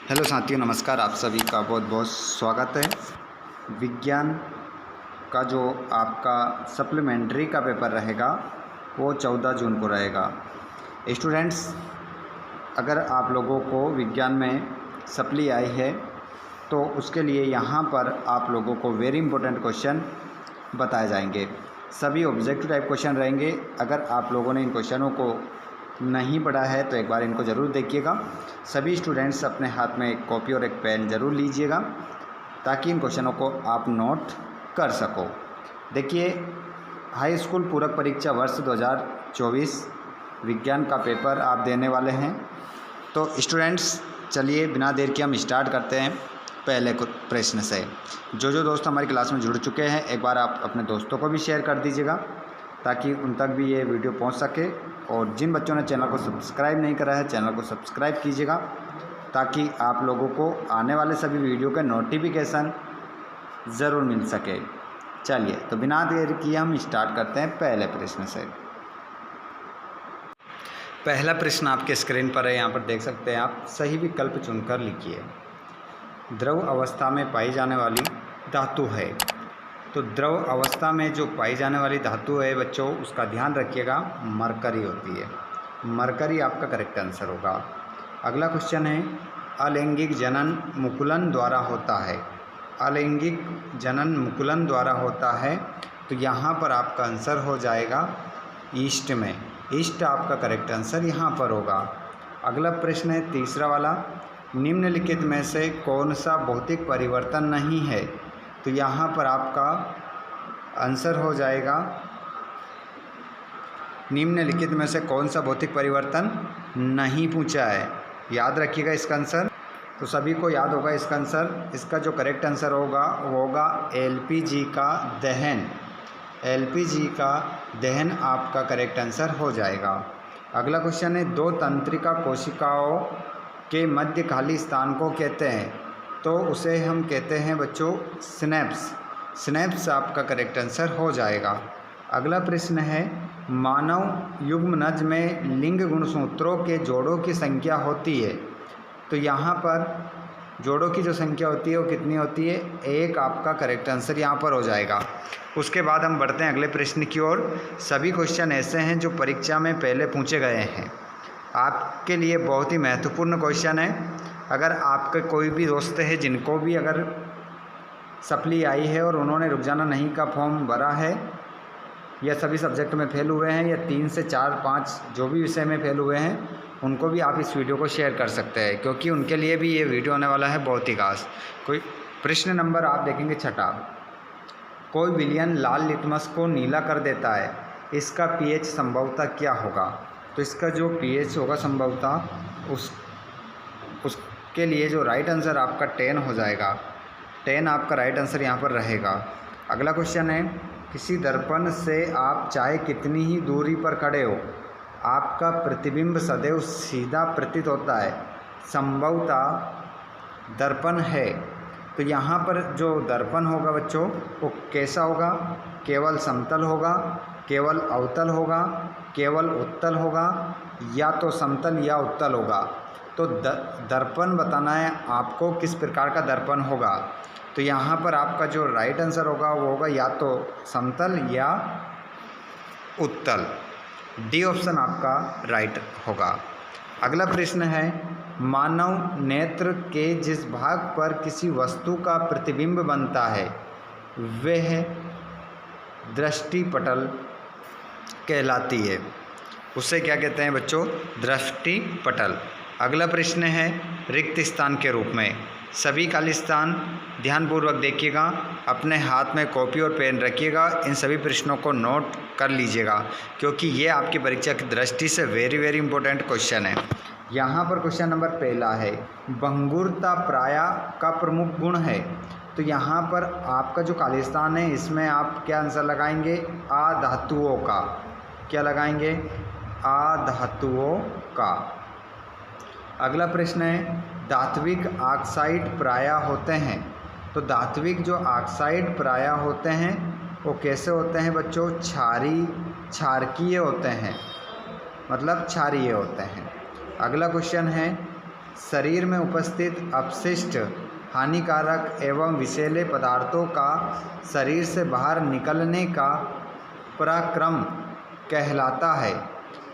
Hello साथियों, नमस्कार। आप सभी का बहुत बहुत स्वागत है। विज्ञान का जो आपका सप्लीमेंट्री का पेपर रहेगा वो 14 जून को रहेगा। स्टूडेंट्स, अगर आप लोगों को विज्ञान में सप्ली आई है तो उसके लिए यहाँ पर आप लोगों को वेरी इंपॉर्टेंट क्वेश्चन बताए जाएंगे। सभी ऑब्जेक्टिव टाइप क्वेश्चन रहेंगे। अगर आप लोगों ने इन क्वेश्चनों को नहीं पढ़ा है तो एक बार इनको ज़रूर देखिएगा। सभी स्टूडेंट्स अपने हाथ में एक कॉपी और एक पेन ज़रूर लीजिएगा ताकि इन क्वेश्चनों को आप नोट कर सको। देखिए, हाई स्कूल पूरक परीक्षा वर्ष 2024 विज्ञान का पेपर आप देने वाले हैं। तो स्टूडेंट्स, चलिए बिना देर के हम स्टार्ट करते हैं पहले प्रश्न से। जो दोस्त हमारी क्लास में जुड़ चुके हैं, एक बार आप अपने दोस्तों को भी शेयर कर दीजिएगा ताकि उन तक भी ये वीडियो पहुंच सके। और जिन बच्चों ने चैनल को सब्सक्राइब नहीं करा है, चैनल को सब्सक्राइब कीजिएगा ताकि आप लोगों को आने वाले सभी वीडियो के नोटिफिकेशन ज़रूर मिल सके। चलिए, तो बिना देर किए हम स्टार्ट करते हैं पहले प्रश्न से। पहला प्रश्न आपके स्क्रीन पर है, यहाँ पर देख सकते हैं आप। सही विकल्प चुनकर लिखिए। द्रव अवस्था में पाई जाने वाली धातु है। तो द्रव अवस्था में जो पाई जाने वाली धातु है बच्चों, उसका ध्यान रखिएगा, मरकरी होती है। मरकरी आपका करेक्ट आंसर होगा। अगला क्वेश्चन है, अलैंगिक जनन मुकुलन द्वारा होता है। अलैंगिक जनन मुकुलन द्वारा होता है, तो यहाँ पर आपका आंसर हो जाएगा ईस्ट में। ईस्ट आपका करेक्ट आंसर यहाँ पर होगा। अगला प्रश्न है तीसरा वाला, निम्नलिखित में से कौन सा भौतिक परिवर्तन नहीं है। तो यहाँ पर आपका आंसर हो जाएगा, निम्नलिखित में से कौन सा भौतिक परिवर्तन नहीं पूछा है। याद रखिएगा इसका आंसर। तो सभी को याद होगा इसका आंसर। इसका जो करेक्ट आंसर होगा वो होगा एलपीजी का दहन। एलपीजी का दहन आपका करेक्ट आंसर हो जाएगा। अगला क्वेश्चन है, दो तंत्रिका कोशिकाओं के मध्य खाली स्थान को कहते हैं। तो उसे हम कहते हैं बच्चों सिनेप्स। सिनेप्स आपका करेक्ट आंसर हो जाएगा। अगला प्रश्न है, मानव युग्मनज में लिंग गुणसूत्रों के जोड़ों की संख्या होती है। तो यहाँ पर जोड़ों की जो संख्या होती है वो कितनी होती है? एक आपका करेक्ट आंसर यहाँ पर हो जाएगा। उसके बाद हम बढ़ते हैं अगले प्रश्न की ओर। सभी क्वेश्चन ऐसे हैं जो परीक्षा में पहले पूछे गए हैं। आपके लिए बहुत ही महत्वपूर्ण क्वेश्चन है। अगर आपके कोई भी दोस्त है जिनको भी अगर सप्ली आई है और उन्होंने रुक जाना नहीं का फॉर्म भरा है, या सभी सब्जेक्ट में फेल हुए हैं, या 3 से 4 5 जो भी विषय में फेल हुए हैं, उनको भी आप इस वीडियो को शेयर कर सकते हैं, क्योंकि उनके लिए भी ये वीडियो होने वाला है बहुत ही खास। कोई प्रश्न नंबर आप देखेंगे छठा, कोई विलयन लाल लिटमस को नीला कर देता है, इसका पीएच संभवतः क्या होगा। तो इसका जो पीएच होगा संभवतः उसके लिए जो राइट आंसर आपका 10 हो जाएगा। 10 आपका राइट आंसर यहाँ पर रहेगा। अगला क्वेश्चन है, किसी दर्पण से आप चाहे कितनी ही दूरी पर खड़े हो, आपका प्रतिबिंब सदैव सीधा प्रतीत होता है, संभवतः दर्पण है। तो यहाँ पर जो दर्पण होगा बच्चों वो कैसा होगा? केवल समतल होगा, केवल अवतल होगा, केवल उत्तल होगा, या तो समतल या उत्तल होगा। तो दर्पण बताना है आपको किस प्रकार का दर्पण होगा। तो यहाँ पर आपका जो राइट आंसर होगा वो होगा या तो समतल या उत्तल। डी ऑप्शन आपका राइट होगा। अगला प्रश्न है, मानव नेत्र के जिस भाग पर किसी वस्तु का प्रतिबिंब बनता है वह दृष्टिपटल कहलाती है। उसे क्या कहते हैं बच्चों? दृष्टिपटल। अगला प्रश्न है, रिक्त स्थान के रूप में। सभी खाली स्थान ध्यानपूर्वक देखिएगा, अपने हाथ में कॉपी और पेन रखिएगा, इन सभी प्रश्नों को नोट कर लीजिएगा, क्योंकि ये आपकी परीक्षा की दृष्टि से वेरी वेरी इंपॉर्टेंट क्वेश्चन है। यहाँ पर क्वेश्चन नंबर पहला है, भंगुरता प्राय का प्रमुख गुण है। तो यहाँ पर आपका जो खाली स्थान है इसमें आप क्या आंसर लगाएंगे? अधातुओं का। क्या लगाएंगे? अधातुओं का। अगला प्रश्न है, धात्विक ऑक्साइड प्राय होते हैं। तो धात्विक जो ऑक्साइड प्राय होते हैं वो कैसे होते हैं बच्चों? क्षारकीय होते हैं, मतलब क्षारीय होते हैं। अगला क्वेश्चन है, शरीर में उपस्थित अपशिष्ट हानिकारक एवं विषैले पदार्थों का शरीर से बाहर निकलने का पराक्रम कहलाता है,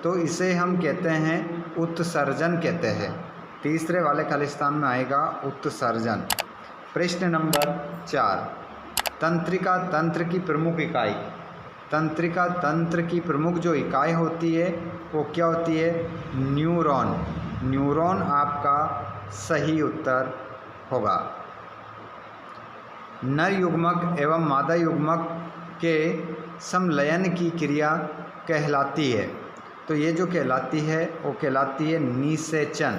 तो इसे हम कहते हैं उत्सर्जन कहते हैं। तीसरे वाले खाली स्थान में आएगा उत्सर्जन। प्रश्न नंबर 4, तंत्रिका तंत्र की प्रमुख इकाई। तंत्रिका तंत्र की प्रमुख जो इकाई होती है वो क्या होती है? न्यूरॉन। न्यूरॉन आपका सही उत्तर होगा। नर युग्मक एवं मादा युग्मक के समलयन की क्रिया कहलाती है, तो ये जो कहलाती है वो कहलाती है निषेचन।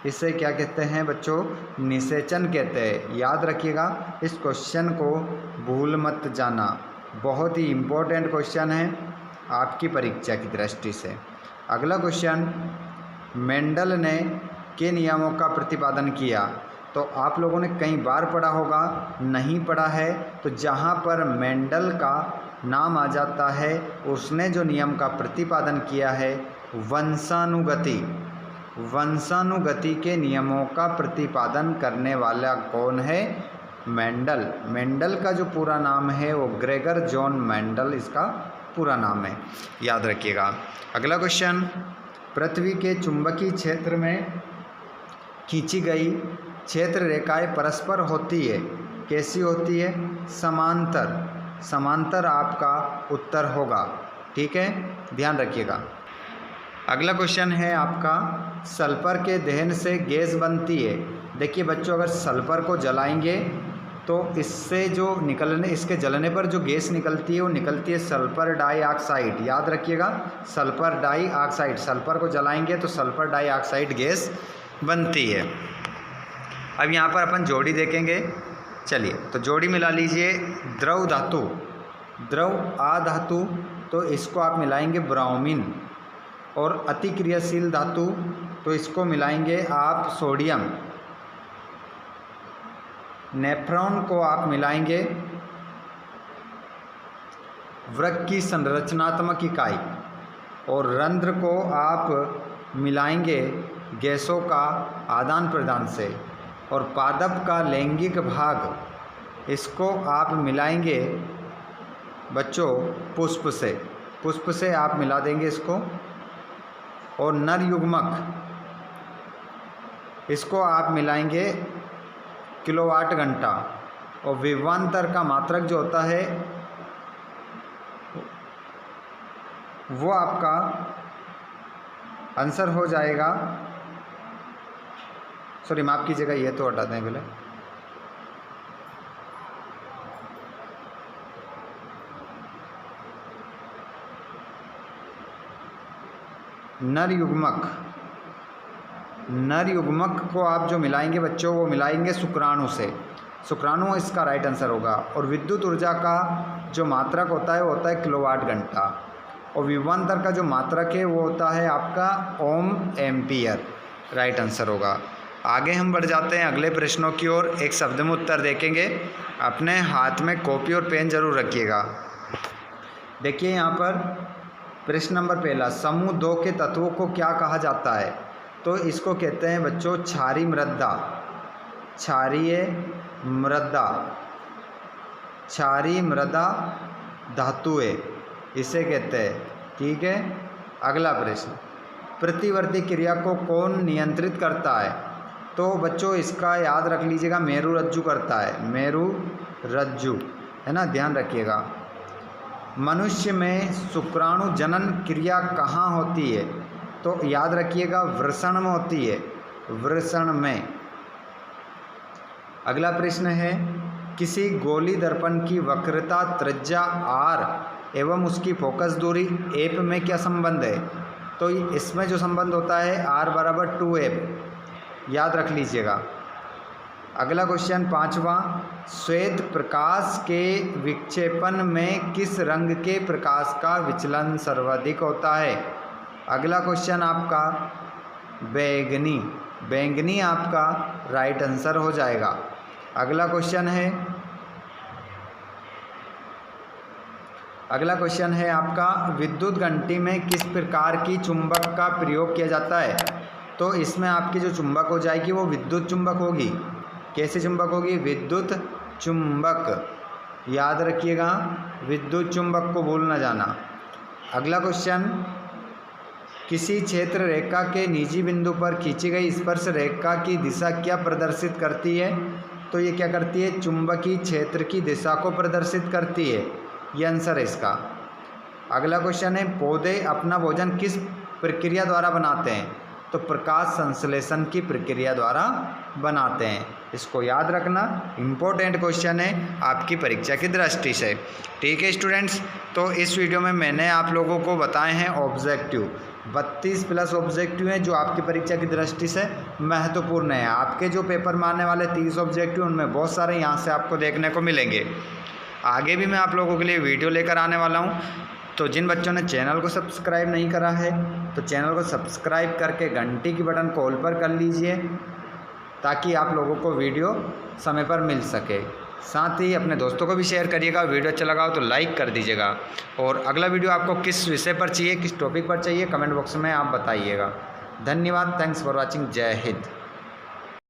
इसे क्या कहते हैं बच्चों? निषेचन कहते हैं। याद रखिएगा, इस क्वेश्चन को भूल मत जाना, बहुत ही इम्पोर्टेंट क्वेश्चन है आपकी परीक्षा की दृष्टि से। अगला क्वेश्चन, मेंडल ने के नियमों का प्रतिपादन किया। तो आप लोगों ने कई बार पढ़ा होगा, नहीं पढ़ा है तो जहाँ पर मेंडल का नाम आ जाता है उसने जो नियम का प्रतिपादन किया है वंशानुगति। वंशानुगति के नियमों का प्रतिपादन करने वाला कौन है? मेंडल। मेंडल का जो पूरा नाम है वो ग्रेगर जॉन मेंडल इसका पूरा नाम है, याद रखिएगा। अगला क्वेश्चन, पृथ्वी के चुंबकीय क्षेत्र में खींची गई क्षेत्र रेखाएं परस्पर होती है, कैसी होती है? समांतर। समांतर आपका उत्तर होगा, ठीक है, ध्यान रखिएगा। अगला क्वेश्चन है आपका, सल्फर के दहन से गैस बनती है। देखिए बच्चों, अगर सल्फर को जलाएंगे तो इससे जो निकलने, इसके जलने पर जो गैस निकलती है वो निकलती है सल्फर डाइऑक्साइड। याद रखिएगा, सल्फर डाइऑक्साइड। सल्फर को जलाएंगे तो सल्फर डाइऑक्साइड गैस बनती है। अब यहाँ पर अपन जोड़ी देखेंगे, चलिए तो जोड़ी मिला लीजिए। द्रव धातु, द्रव अधातु, तो इसको आप मिलाएंगे ब्रोमीन। और अतिक्रियाशील धातु, तो इसको मिलाएंगे आप सोडियम। नेफ्रॉन को आप मिलाएंगे वृक्क की संरचनात्मक इकाई। और रंध्र को आप मिलाएंगे गैसों का आदान प्रदान से। और पादप का लैंगिक भाग, इसको आप मिलाएंगे बच्चों पुष्प से। पुष्प से आप मिला देंगे इसको। और नर युग्मक, इसको आप मिलाएंगे किलोवाट घंटा। और विभवांतर का मात्रक जो होता है वो आपका आंसर हो जाएगा, सॉरी माफ़ कीजिएगा, ये तो हटा दें पहले। नर युग्मक, नर युग्मक को आप जो मिलाएंगे बच्चों वो मिलाएंगे शुक्राणु से। शुक्राणु इसका राइट आंसर होगा। और विद्युत ऊर्जा का जो मात्रक होता है वो होता है किलोवाट घंटा। और विभवांतर का जो मात्रक है वो होता है आपका ओम एम्पियर, राइट आंसर होगा। आगे हम बढ़ जाते हैं अगले प्रश्नों की ओर। एक शब्द में उत्तर देखेंगे। अपने हाथ में कॉपी और पेन जरूर रखिएगा। देखिए यहाँ पर प्रश्न नंबर पहला, समूह 2 के तत्वों को क्या कहा जाता है? तो इसको कहते हैं बच्चों क्षारीय मृदा। क्षारीय मृदा, क्षारीय मृदा धातुएं इसे कहते हैं, ठीक है। अगला प्रश्न, प्रतिवर्ती क्रिया को कौन नियंत्रित करता है? तो बच्चों इसका याद रख लीजिएगा, मेरु रज्जु करता है, मेरु रज्जु, है ना, ध्यान रखिएगा। मनुष्य में शुक्राणु जनन क्रिया कहाँ होती है? तो याद रखिएगा वृषण में होती है, वृषण में। अगला प्रश्न है, किसी गोली दर्पण की वक्रता त्रिज्या r एवं उसकी फोकस दूरी एफ में क्या संबंध है? तो इसमें जो संबंध होता है r बराबर 2f, याद रख लीजिएगा। अगला क्वेश्चन पांचवा, श्वेत प्रकाश के विक्षेपण में किस रंग के प्रकाश का विचलन सर्वाधिक होता है? अगला क्वेश्चन आपका बैंगनी, बैंगनी आपका राइट आंसर हो जाएगा। अगला क्वेश्चन है, अगला क्वेश्चन है आपका विद्युत घंटी में किस प्रकार की चुंबक का प्रयोग किया जाता है? तो इसमें आपकी जो चुंबक हो जाएगी वो विद्युत चुंबक होगी। कैसे चुंबक होगी? विद्युत चुंबक। याद रखिएगा, विद्युत चुंबक को भूल न जाना। अगला क्वेश्चन, किसी क्षेत्र रेखा के निजी बिंदु पर खींची गई स्पर्श रेखा की दिशा क्या प्रदर्शित करती है? तो ये क्या करती है? चुंबकीय क्षेत्र की दिशा को प्रदर्शित करती है। ये आंसर है इसका। अगला क्वेश्चन है, पौधे अपना भोजन किस प्रक्रिया द्वारा बनाते हैं? तो प्रकाश संश्लेषण की प्रक्रिया द्वारा बनाते हैं। इसको याद रखना, इम्पोर्टेंट क्वेश्चन है आपकी परीक्षा की दृष्टि से। ठीक है स्टूडेंट्स, तो इस वीडियो में मैंने आप लोगों को बताए हैं ऑब्जेक्टिव। 32 प्लस ऑब्जेक्टिव हैं जो आपकी परीक्षा की दृष्टि से महत्वपूर्ण है। आपके जो पेपर में आने वाले 30 ऑब्जेक्टिव, उनमें बहुत सारे यहाँ से आपको देखने को मिलेंगे। आगे भी मैं आप लोगों के लिए वीडियो लेकर आने वाला हूँ। तो जिन बच्चों ने चैनल को सब्सक्राइब नहीं करा है तो चैनल को सब्सक्राइब करके घंटी की बटन को ऑल पर कर लीजिए, ताकि आप लोगों को वीडियो समय पर मिल सके। साथ ही अपने दोस्तों को भी शेयर करिएगा। वीडियो अच्छा लगा हो तो लाइक कर दीजिएगा। और अगला वीडियो आपको किस विषय पर चाहिए, किस टॉपिक पर चाहिए, कमेंट बॉक्स में आप बताइएगा। धन्यवाद। Thanks for watching. जय हिंद।